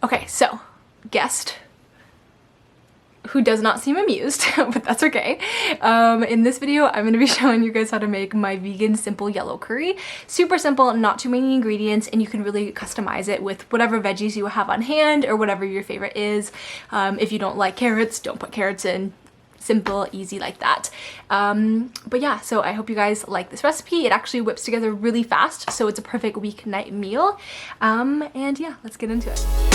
Okay, so guest who does not seem amused, but that's okay. In this video, I'm gonna be showing you guys how to make my vegan simple yellow curry. Super simple, not too many ingredients, and you can really customize it with whatever veggies you have on hand or whatever your favorite is. If you don't like carrots, don't put carrots in. Simple, easy like that. But yeah, so I hope you guys like this recipe. It actually whips together really fast, so it's a perfect weeknight meal. And yeah, let's get into it.